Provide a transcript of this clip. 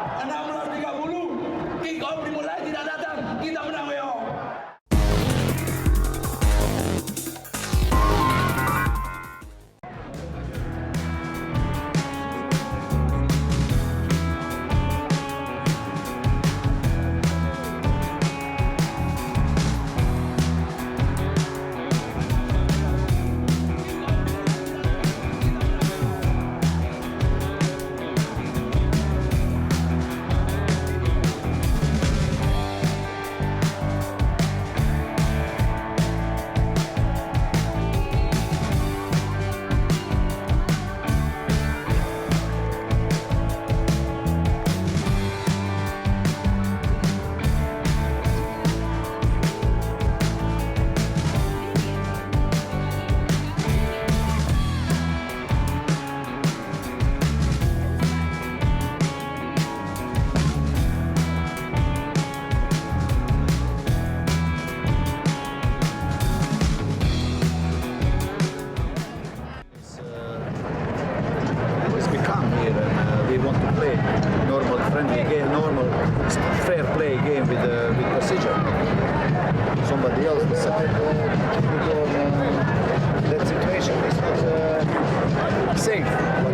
16.30 kick off dimulai, tidak datang, kita menang WO. It's become here, and we want to play normal, friendly game, normal, fair play game with precision. Somebody else decided to put on that situation. It's not safe.